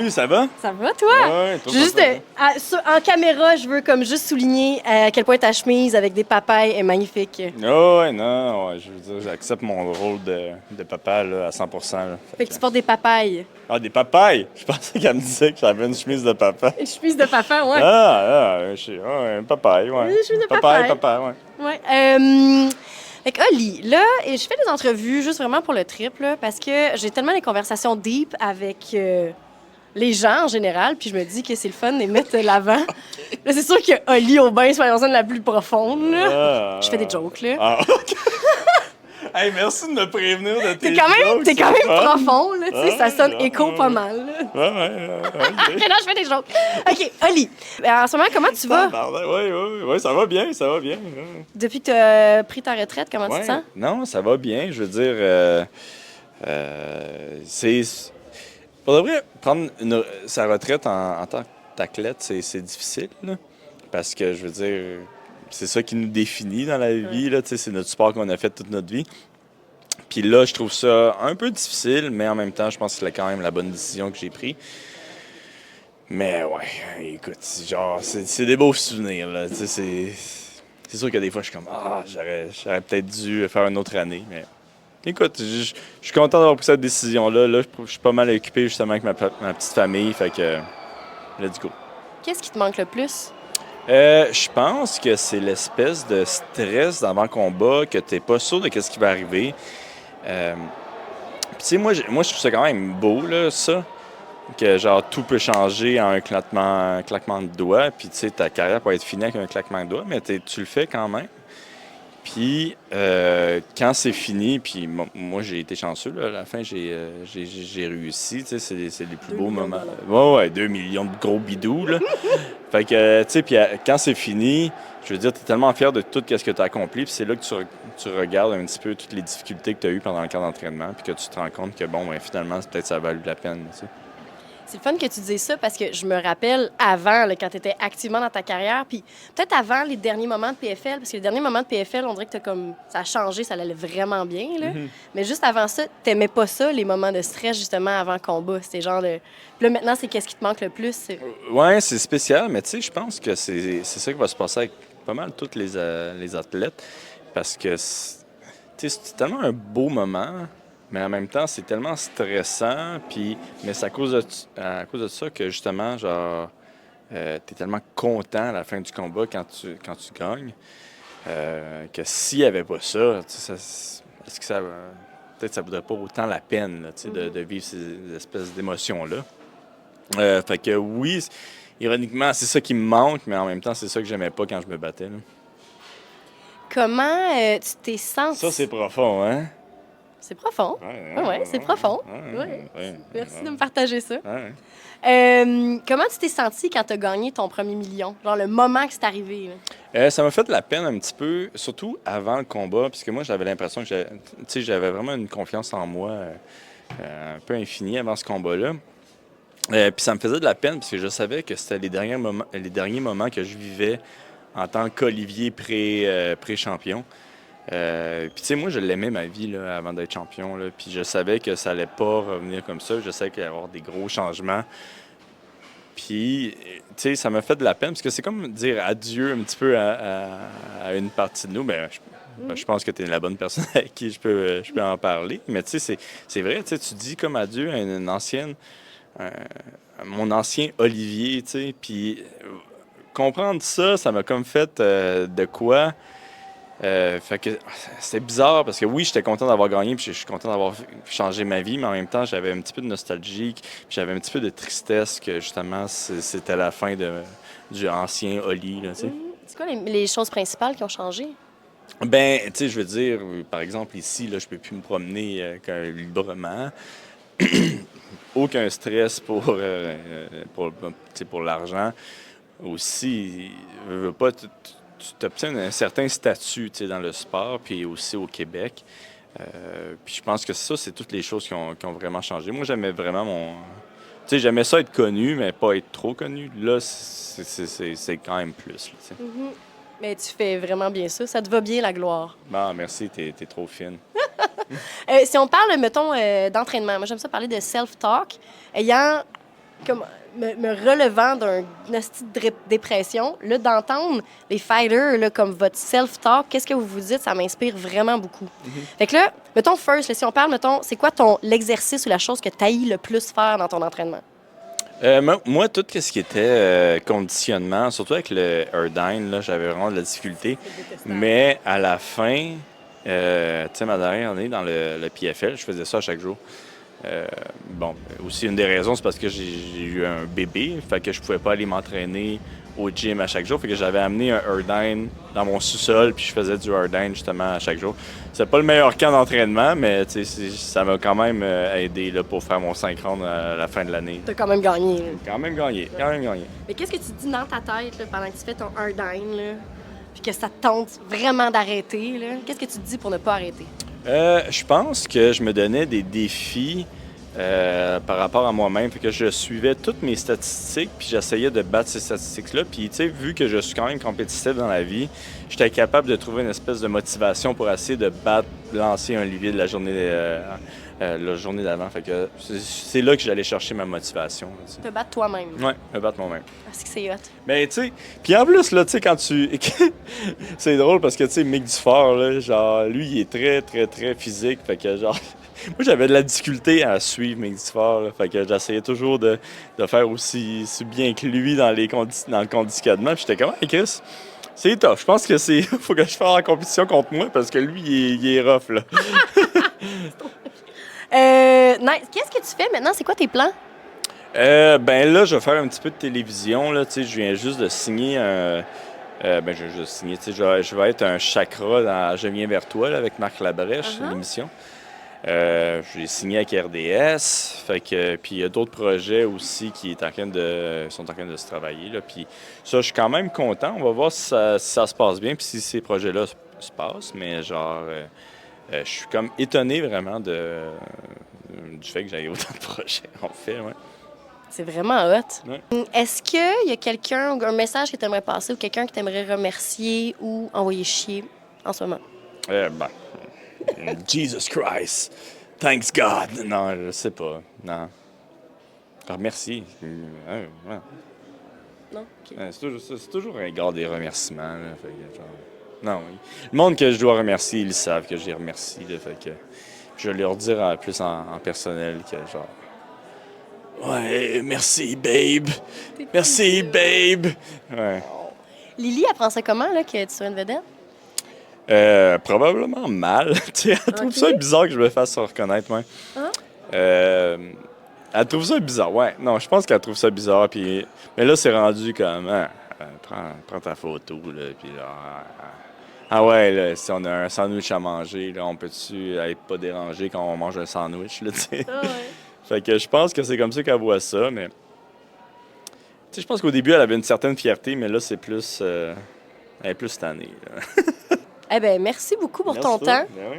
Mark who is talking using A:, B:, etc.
A: Salut, ça va?
B: Ça va, toi?
A: Ouais, toi,
B: Juste, en caméra, je veux comme juste souligner à quel point ta chemise avec des papayes est magnifique.
A: Ouais, non, ouais, je veux dire, j'accepte mon rôle de papa là, à 100%. Là.
B: Fait que tu portes des papayes.
A: Ah, des papayes! Je pensais qu'elle me disait que j'avais une chemise de papa.
B: Une chemise de papa, ouais.
A: Un papaye, ouais.
B: Une chemise de
A: papaye.
B: papaye.
A: Papaye, ouais.
B: Ouais. Fait que, Oli, là, je fais des entrevues juste vraiment pour le trip, là, parce que j'ai tellement des conversations deep avec les gens en général, puis je me dis que c'est le fun de les mettre de l'avant. Là, c'est sûr que Oli au bain, soyons-en de la plus profonde, là. Je fais des jokes, là.
A: Ah, OK. Hey, merci de me prévenir de tes
B: T'es quand même
A: jokes,
B: profond, là, tu sais, ça sonne écho pas mal, là.
A: Ouais.
B: Mais là, je fais des jokes. OK, Oli, en ce moment, comment tu vas?
A: Oui, ça va bien, ça va bien.
B: Depuis que tu as pris ta retraite, comment tu te
A: Ouais.
B: sens?
A: Non, ça va bien. Je veux dire, c'est. Pour de vrai, prendre sa retraite en tant qu'athlète, c'est difficile, là, parce que, je veux dire, c'est ça qui nous définit dans la vie, là, tu sais, c'est notre sport qu'on a fait toute notre vie. Puis là, je trouve ça un peu difficile, mais en même temps, je pense que c'est quand même la bonne décision que j'ai prise. Mais ouais, écoute, genre, c'est des beaux souvenirs, là, tu sais, c'est sûr que des fois, je suis comme, j'aurais peut-être dû faire une autre année, mais écoute, je suis content d'avoir pris cette décision-là. Là, je suis pas mal occupé justement avec ma petite famille, fait que let's go.
B: Qu'est-ce qui te manque le plus?
A: Je pense que c'est l'espèce de stress d'avant-combat, que t'es pas sûr de ce qui va arriver. Puis tu sais, moi, je trouve ça quand même beau, là, ça. Que genre tout peut changer en un claquement de doigts, puis tu sais, ta carrière peut être finie avec un claquement de doigts, mais tu le fais quand même. Puis quand c'est fini, puis moi j'ai été chanceux, là, à la fin j'ai réussi, tu sais, c'est les plus beaux moments. Ouais, 2 millions de gros bidous, là. Fait que, tu sais, puis quand c'est fini, je veux dire, tu es tellement fier de tout ce que tu as accompli, puis c'est là que tu regardes un petit peu toutes les difficultés que tu as eues pendant le camp d'entraînement, puis que tu te rends compte que, bon, ben, finalement, peut-être ça a valu la peine, tu sais.
B: C'est le fun que tu dises ça parce que je me rappelle avant, là, quand tu étais activement dans ta carrière, puis peut-être avant les derniers moments de PFL, parce que les derniers moments de PFL, on dirait que ça a changé, ça allait vraiment bien. Là. Mais juste avant ça, t'aimais pas ça, les moments de stress, justement, avant le combat. C'était genre de. Puis là, maintenant, c'est qu'est-ce qui te manque le plus?
A: Ouais, c'est spécial, mais tu sais, je pense que c'est ça qui va se passer avec pas mal tous les athlètes, parce que, tu sais, c'est tellement un beau moment. Mais en même temps, c'est tellement stressant, mais c'est à cause de ça que, justement, genre, t'es tellement content à la fin du combat quand tu gagnes, que s'il n'y avait pas ça, tu sais, est-ce que ça... peut-être que ça vaudrait pas autant la peine, là, tu sais, de vivre ces espèces d'émotions-là. Fait que oui, ironiquement, c'est ça qui me manque, mais en même temps, c'est ça que j'aimais pas quand je me battais, là.
B: Comment tu t'es senti?
A: Ça, c'est profond, hein?
B: C'est profond. Ouais, c'est profond. Merci de me partager ça. Comment tu t'es senti quand tu as gagné ton premier million? Genre le moment que c'est arrivé.
A: Ça m'a fait de la peine un petit peu, surtout avant le combat, puisque moi, j'avais l'impression que j'avais vraiment une confiance en moi un peu infinie avant ce combat-là. Puis ça me faisait de la peine, parce que je savais que c'était les derniers moments que je vivais en tant qu'Olivier pré-champion. Puis tu sais, moi, je l'aimais ma vie là, avant d'être champion. Là, puis je savais que ça allait pas revenir comme ça. Je savais qu'il allait y avoir des gros changements. Puis, tu sais, ça m'a fait de la peine parce que c'est comme dire adieu un petit peu à une partie de nous. Je pense que tu es la bonne personne avec qui je peux en parler. Mais tu sais, c'est vrai, tu dis comme adieu à une ancienne, à mon ancien Olivier, tu sais. Puis comprendre ça m'a comme fait de quoi. Fait que c'était bizarre parce que oui, j'étais content d'avoir gagné puis je suis content d'avoir changé ma vie, mais en même temps, j'avais un petit peu de nostalgie, puis j'avais un petit peu de tristesse que justement, c'était la fin du ancien Oli, là, tu sais.
B: C'est quoi les choses principales qui ont changé?
A: Ben, tu sais, je veux dire, par exemple, ici, là, je peux plus me promener librement. Aucun stress pour l'argent. Aussi, je veux pas... Tu obtiens un certain statut dans le sport, puis aussi au Québec. Puis je pense que ça, c'est toutes les choses qui ont vraiment changé. Moi, j'aimais vraiment j'aimais ça être connu, mais pas être trop connu. Là, c'est quand même plus. Là,
B: Mais tu fais vraiment bien ça. Ça te va bien, la gloire.
A: Bon, merci, t'es trop fine.
B: Si on parle, mettons, d'entraînement, moi, j'aime ça parler de self-talk. Ayant comme me relevant d'une hostie de dépression, là, d'entendre les fighters, là, comme votre self-talk, qu'est-ce que vous vous dites, ça m'inspire vraiment beaucoup. Fait que là, mettons first, là, si on parle, mettons, c'est quoi l'exercice ou la chose que tu haïs le plus faire dans ton entraînement?
A: Moi, tout ce qui était conditionnement, surtout avec le Erdine, là, j'avais vraiment de la difficulté. Mais à la fin, tu sais, ma dernière année dans le PFL, je faisais ça à chaque jour. Bon, aussi une des raisons, c'est parce que j'ai eu un bébé, fait que je pouvais pas aller m'entraîner au gym à chaque jour, fait que j'avais amené un Erdine dans mon sous-sol, puis je faisais du Erdine justement à chaque jour. C'est pas le meilleur camp d'entraînement, mais ça m'a quand même aidé là, pour faire mon synchrone à la fin de l'année.
B: T'as quand même gagné. Là.
A: Quand même gagné.
B: Mais qu'est-ce que tu dis dans ta tête là, pendant que tu fais ton Erdine, là, puis que ça te tente vraiment d'arrêter? Là? Qu'est-ce que tu te dis pour ne pas arrêter?
A: Je pense que je me donnais des défis par rapport à moi-même. Fait que je suivais toutes mes statistiques, puis j'essayais de battre ces statistiques-là. Puis, tu sais, vu que je suis quand même compétitif dans la vie, j'étais capable de trouver une espèce de motivation pour essayer de lancer un Olivier de la journée d'avant. Fait que c'est là que j'allais chercher ma motivation.
B: Te battre toi-même.
A: Ouais, me battre moi-même.
B: Parce que c'est hot.
A: Mais tu sais, puis en plus, là, tu sais, quand tu. C'est drôle parce que, tu sais, Mick Dufort, là, genre, lui, il est très, très, très physique. Fait que, genre, moi, j'avais de la difficulté à suivre Mick Dufort, là. Fait que j'essayais toujours de faire aussi bien que lui dans le conditionnement. Puis j'étais comme, hey, Chris, c'est tough. Je pense que c'est. Faut que je fasse en compétition contre moi parce que lui, il est rough, là.
B: Nice. Qu'est-ce que tu fais maintenant? C'est quoi tes plans?
A: Ben là, je vais faire un petit peu de télévision. Là, je viens juste de signer un. Je viens juste signer. Je vais être un chakra dans Je viens vers toi là, avec Marc Labrèche, l'émission. J'ai signé avec RDS. Fait que, puis il y a d'autres projets aussi qui sont en train de se travailler. Là, puis ça, je suis quand même content. On va voir si ça se passe bien puis si ces projets-là se passent. Mais genre, je suis comme étonné vraiment du fait que j'aille autant de projets en fait. Ouais.
B: C'est vraiment hot.
A: Ouais.
B: Est-ce qu'il y a quelqu'un, un message que tu aimerais passer ou quelqu'un que tu aimerais remercier ou envoyer chier en ce moment?
A: Jesus Christ! Thanks God! Non, je sais pas. Non. Merci.
B: Non? OK.
A: C'est toujours un gars des remerciements. Là, fait que, genre, non, oui. Le monde que je dois remercier, ils savent que je les remercie. Là, fait que je vais leur dire plus en personnel que genre. Ouais, merci, babe. Merci, babe. Ouais.
B: Lily, elle prend ça comment, là, que tu sois une vedette?
A: Probablement mal. Elle trouve ça bizarre que je me fasse reconnaître, moi.
B: Hein?
A: Elle trouve ça bizarre, ouais. Non, je pense qu'elle trouve ça bizarre. Puis... Mais là, c'est rendu comme... prends ta photo, là, puis là... ouais, là, si on a un sandwich à manger, là, on peut-tu être pas dérangé quand on mange un sandwich, là, tu sais?
B: Ah ouais.
A: Fait que je pense que c'est comme ça qu'elle voit ça, mais... Tu sais, je pense qu'au début, elle avait une certaine fierté, mais là, c'est plus... elle est plus tannée, là.
B: Eh bien, merci beaucoup pour ton
A: Merci,
B: temps.
A: ben oui.